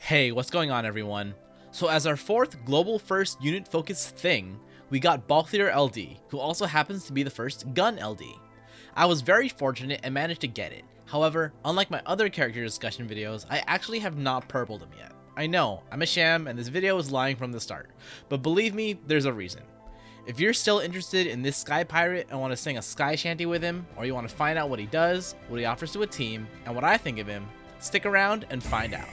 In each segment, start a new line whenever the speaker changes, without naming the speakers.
Hey, what's going on everyone? So as our fourth global first unit focused thing, we got Balthier LD, who also happens to be the first gun LD. I was very fortunate and managed to get it. However, unlike my other character discussion videos, I actually have not purpled him yet. I know, I'm a sham and this video is lying from the start, but believe me, there's a reason. If you're still interested in this Sky Pirate and want to sing a Sky Shanty with him, or you want to find out what he does, what he offers to a team, and what I think of him, stick around and find out.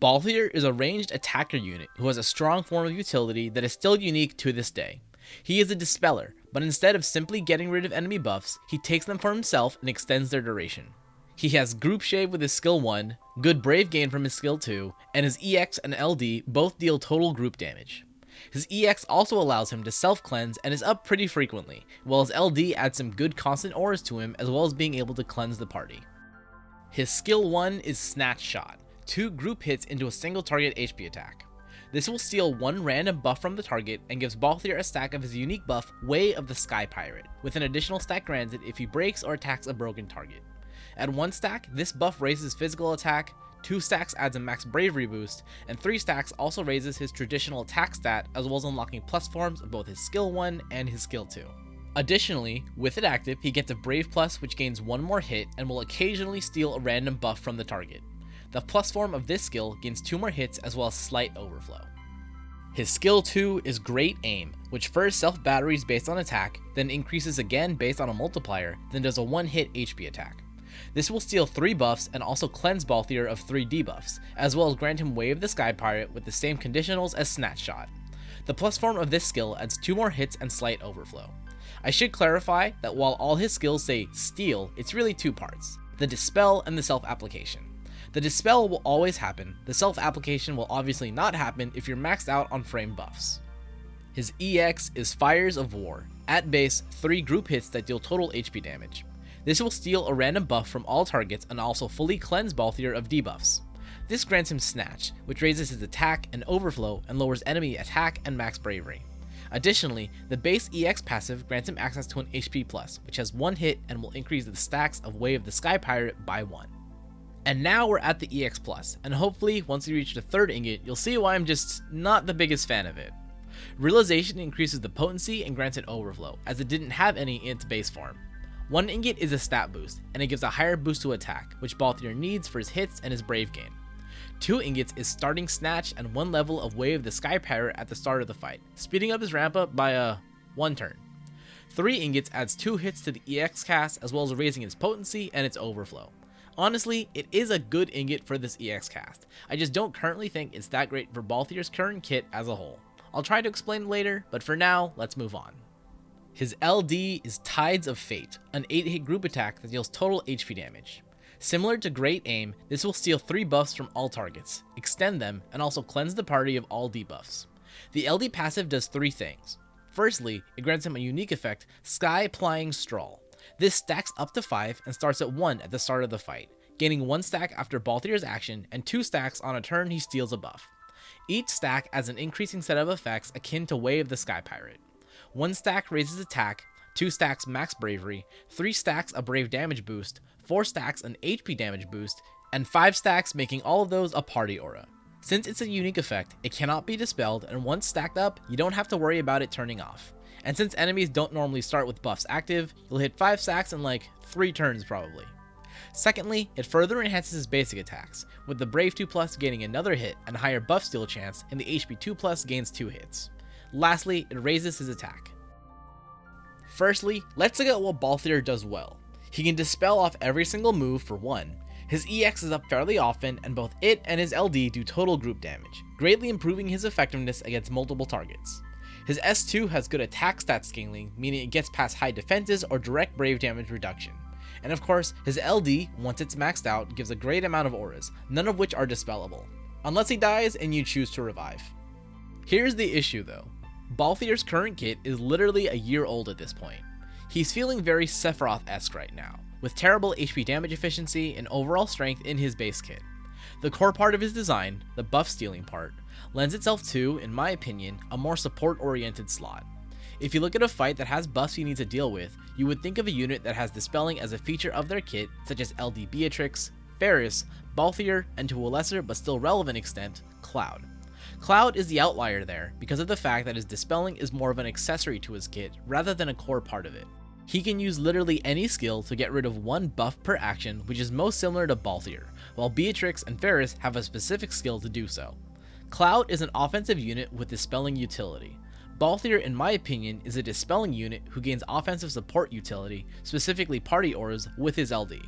Balthier is a ranged attacker unit who has a strong form of utility that is still unique to this day. He is a dispeller, but instead of simply getting rid of enemy buffs, he takes them for himself and extends their duration. He has group shave with his skill 1, good brave gain from his skill 2, and his EX and LD both deal total group damage. His EX also allows him to self-cleanse and is up pretty frequently, while his LD adds some good constant auras to him as well as being able to cleanse the party. His skill 1 is Snatch Shot, 2 group hits into a single target HP attack. This will steal 1 random buff from the target and gives Balthier a stack of his unique buff, Way of the Sky Pirate, with an additional stack granted if he breaks or attacks a broken target. At 1 stack, this buff raises physical attack, 2 stacks adds a max bravery boost, and 3 stacks also raises his traditional attack stat as well as unlocking plus forms of both his skill 1 and his skill 2. Additionally, with it active, he gets a brave plus which gains 1 more hit and will occasionally steal a random buff from the target. The plus form of this skill gains 2 more hits as well as slight overflow. His skill 2 is Great Aim, which first self-batteries based on attack, then increases again based on a multiplier, then does a 1-hit HP attack. This will steal 3 buffs and also cleanse Balthier of 3 debuffs, as well as grant him Way of the Sky Pirate with the same conditionals as Snatch Shot. The plus form of this skill adds 2 more hits and slight overflow. I should clarify that while all his skills say steal, it's really 2 parts, the dispel and the self-application. The dispel will always happen, the self-application will obviously not happen if you're maxed out on frame buffs. His EX is Fires of War, at base 3 group hits that deal total HP damage. This will steal a random buff from all targets and also fully cleanse Balthier of debuffs. This grants him Snatch, which raises his attack and overflow and lowers enemy attack and max bravery. Additionally, the base EX passive grants him access to an HP plus, which has 1 hit and will increase the stacks of Way of the Sky Pirate by 1. And now we're at the EX plus, and hopefully once we reach the 3rd ingot, you'll see why I'm just not the biggest fan of it. Realization increases the potency and grants it overflow, as it didn't have any in its base form. 1 ingot is a stat boost, and it gives a higher boost to attack, which Balthier needs for his hits and his brave gain. 2 ingots is Starting Snatch and 1 level of Way of the Sky Pirate at the start of the fight, speeding up his ramp up by 1 turn. 3 ingots adds 2 hits to the EX cast as well as raising its potency and its overflow. Honestly, it is a good ingot for this EX cast. I just don't currently think it's that great for Balthier's current kit as a whole. I'll try to explain later, but for now, let's move on. His LD is Tides of Fate, an 8-hit group attack that deals total HP damage. Similar to Great Aim, this will steal 3 buffs from all targets, extend them, and also cleanse the party of all debuffs. The LD passive does 3 things. Firstly, it grants him a unique effect, Sky Plying Strawl. This stacks up to 5 and starts at 1 at the start of the fight, gaining 1 stack after Balthier's action and 2 stacks on a turn he steals a buff. Each stack adds an increasing set of effects akin to Way of the Sky Pirate. 1 stack raises attack, 2 stacks max bravery, 3 stacks a brave damage boost, 4 stacks an HP damage boost, and 5 stacks making all of those a party aura. Since it's a unique effect, it cannot be dispelled, and once stacked up, you don't have to worry about it turning off. And since enemies don't normally start with buffs active, you'll hit 5 stacks in like 3 turns probably. Secondly, it further enhances his basic attacks, with the Brave 2 plus gaining another hit and a higher buff steal chance, and the HP 2 plus gains 2 hits. Lastly, it raises his attack. Firstly, let's look at what Balthier does well. He can dispel off every single move for 1. His EX is up fairly often, and both it and his LD do total group damage, greatly improving his effectiveness against multiple targets. His S2 has good attack stat scaling, meaning it gets past high defenses or direct brave damage reduction. And of course, his LD, once it's maxed out, gives a great amount of auras, none of which are dispellable, unless he dies and you choose to revive. Here's the issue though. Balthier's current kit is literally a year old at this point. He's feeling very Sephiroth-esque right now, with terrible HP damage efficiency and overall strength in his base kit. The core part of his design, the buff stealing part, lends itself to, in my opinion, a more support-oriented slot. If you look at a fight that has buffs you need to deal with, you would think of a unit that has dispelling as a feature of their kit, such as LD Beatrix, Ferris, Balthier, and to a lesser but still relevant extent, Cloud. Cloud is the outlier there because of the fact that his dispelling is more of an accessory to his kit rather than a core part of it. He can use literally any skill to get rid of one buff per action, which is most similar to Balthier, while Beatrix and Ferris have a specific skill to do so. Cloud is an offensive unit with dispelling utility. Balthier, in my opinion, is a dispelling unit who gains offensive support utility, specifically party auras, with his LD.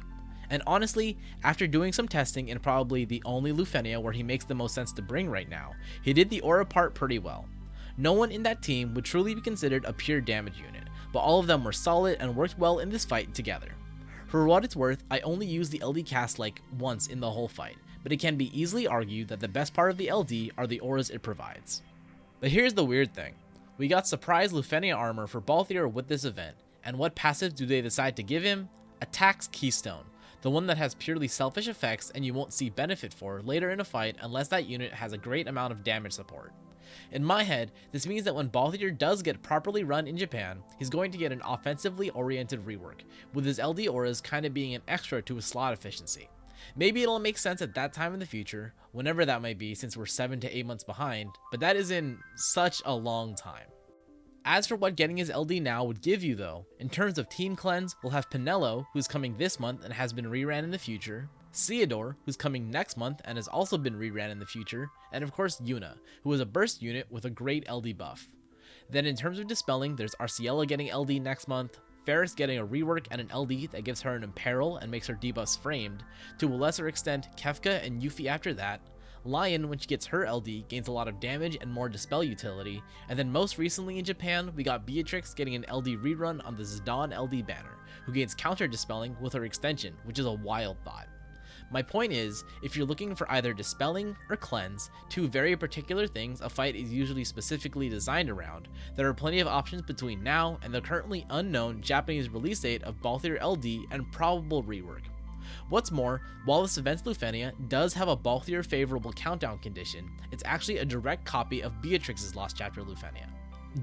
And honestly, after doing some testing in probably the only Lufenia where he makes the most sense to bring right now, he did the aura part pretty well. No one in that team would truly be considered a pure damage unit, but all of them were solid and worked well in this fight together. For what it's worth, I only used the LD cast like once in the whole fight, but it can be easily argued that the best part of the LD are the auras it provides. But here's the weird thing. We got surprise Lufenia armor for Balthier with this event, and what passive do they decide to give him? Attacks Keystone, the one that has purely selfish effects and you won't see benefit for later in a fight unless that unit has a great amount of damage support. In my head, this means that when Balthier does get properly run in Japan, he's going to get an offensively oriented rework, with his LD auras kind of being an extra to his slot efficiency. Maybe it'll make sense at that time in the future, whenever that might be since we're 7 to 8 months behind, but that is in such a long time. As for what getting his LD now would give you though, in terms of team cleanse, we'll have Pinello, who's coming this month and has been reran in the future, Theodore, who's coming next month and has also been reran in the future, and of course Yuna, who is a burst unit with a great LD buff. Then in terms of dispelling, there's Arciella getting LD next month, Ferris getting a rework and an LD that gives her an imperil and makes her debuffs framed, to a lesser extent Kefka and Yuffie after that, Lion, when she gets her LD, gains a lot of damage and more dispel utility, and then most recently in Japan, we got Beatrix getting an LD rerun on the Zidane LD banner, who gains counter dispelling with her extension, which is a wild thought. My point is, if you're looking for either dispelling or cleanse, two very particular things a fight is usually specifically designed around, there are plenty of options between now and the currently unknown Japanese release date of Balthier LD and probable rework. What's more, while this event's Lufenia does have a Balthier favorable countdown condition, it's actually a direct copy of Beatrix's Lost Chapter Lufenia.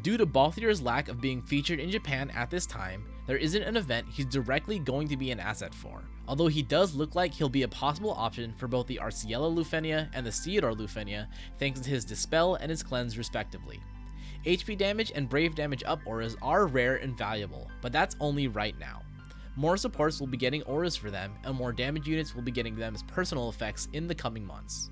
Due to Balthier's lack of being featured in Japan at this time, there isn't an event he's directly going to be an asset for, although he does look like he'll be a possible option for both the Arciella Lufenia and the Theodore Lufenia thanks to his Dispel and his Cleanse respectively. HP damage and Brave damage up auras are rare and valuable, but that's only right now. More supports will be getting auras for them, and more damage units will be getting them as personal effects in the coming months.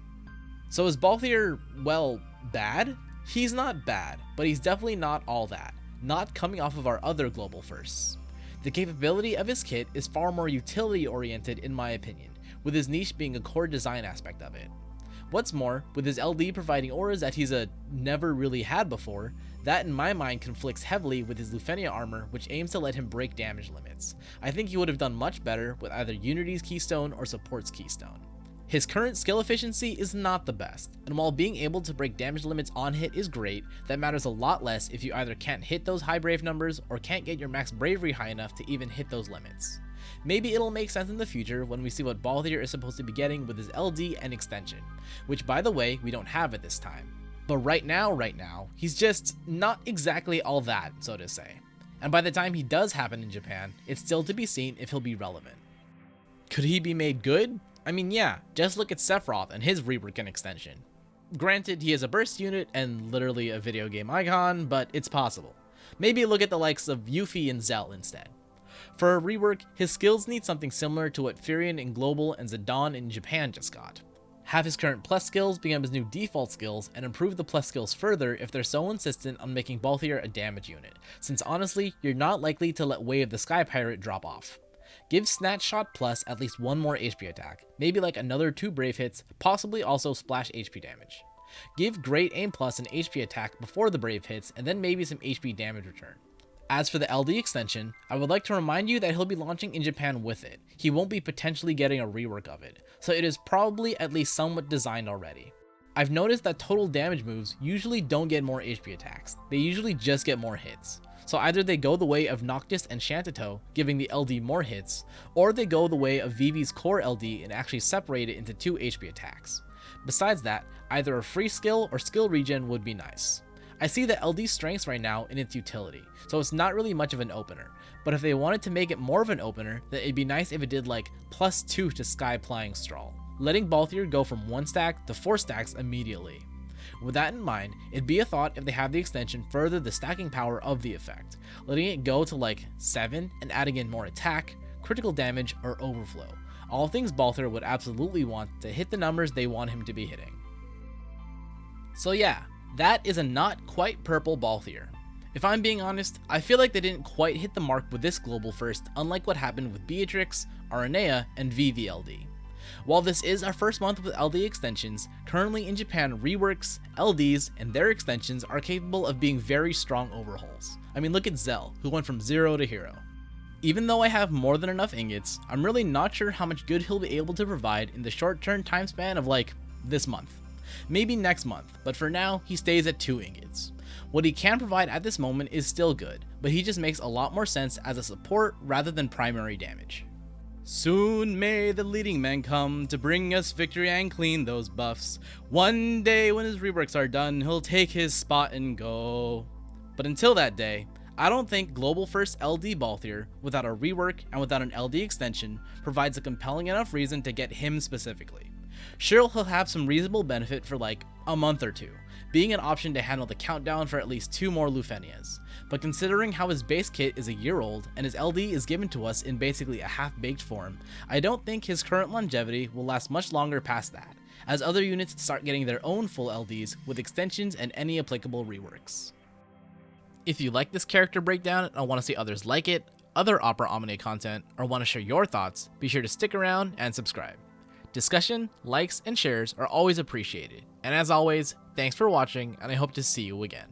So is Balthier, well, bad? He's not bad, but he's definitely not all that, not coming off of our other global firsts. The capability of his kit is far more utility oriented in my opinion, with his niche being a core design aspect of it. What's more, with his LD providing auras that he's never really had before, that in my mind conflicts heavily with his Lufenia armor, which aims to let him break damage limits. I think he would have done much better with either Unity's Keystone or Support's Keystone. His current skill efficiency is not the best, and while being able to break damage limits on hit is great, that matters a lot less if you either can't hit those high brave numbers or can't get your max bravery high enough to even hit those limits. Maybe it'll make sense in the future when we see what Balthier is supposed to be getting with his LD and extension, which by the way we don't have at this time. But right now, he's just not exactly all that, so to say. And by the time he does happen in Japan, it's still to be seen if he'll be relevant. Could he be made good? I mean, yeah, just look at Sephiroth and his rework and extension. Granted, he is a burst unit and literally a video game icon, but it's possible. Maybe look at the likes of Yuffie and Zell instead. For a rework, his skills need something similar to what Furion in Global and Zidane in Japan just got. Have his current plus skills become his new default skills and improve the plus skills further if they're so insistent on making Balthier a damage unit, since honestly, you're not likely to let Way of the Sky Pirate drop off. Give Snatch Shot Plus at least one more HP attack, maybe like another 2 brave hits, possibly also splash HP damage. Give Great Aim Plus an HP attack before the brave hits, and then maybe some HP damage return. As for the LD extension, I would like to remind you that he'll be launching in Japan with it. He won't be potentially getting a rework of it, so it is probably at least somewhat designed already. I've noticed that total damage moves usually don't get more HP attacks, they usually just get more hits. So either they go the way of Noctis and Shantito, giving the LD more hits, or they go the way of Vivi's core LD and actually separate it into 2 HP attacks. Besides that, either a free skill or skill regen would be nice. I see the LD strengths right now in its utility, so it's not really much of an opener, but if they wanted to make it more of an opener, then it'd be nice if it did like +2 to Sky Plying Straw, letting Balthier go from 1 stack to 4 stacks immediately. With that in mind, it'd be a thought if they have the extension further the stacking power of the effect, letting it go to like 7 and adding in more attack, critical damage, or overflow, all things Balthier would absolutely want to hit the numbers they want him to be hitting. So yeah, that is a not quite purple Balthier. If I'm being honest, I feel like they didn't quite hit the mark with this global first, unlike what happened with Beatrix, Aranea, and VVLD. While this is our first month with LD extensions, currently in Japan, reworks, LDs, and their extensions are capable of being very strong overhauls. I mean, look at Zell, who went from 0 to hero. Even though I have more than enough ingots, I'm really not sure how much good he'll be able to provide in the short-term time span of like, this month. Maybe next month, but for now, he stays at 2 ingots. What he can provide at this moment is still good, but he just makes a lot more sense as a support rather than primary damage. Soon may the leading man come to bring us victory and clean those buffs. One day when his reworks are done, he'll take his spot and go. But until that day, I don't think Global First LD Balthier, without a rework and without an LD extension, provides a compelling enough reason to get him specifically. Sure, he'll have some reasonable benefit for like a month or two, being an option to handle the countdown for at least 2 more Lufenias, but considering how his base kit is a year old and his LD is given to us in basically a half-baked form, I don't think his current longevity will last much longer past that, as other units start getting their own full LDs with extensions and any applicable reworks. If you like this character breakdown and want to see others like it, other Opera Omnia content, or want to share your thoughts, be sure to stick around and subscribe. Discussion, likes, and shares are always appreciated, and as always, thanks for watching, and I hope to see you again.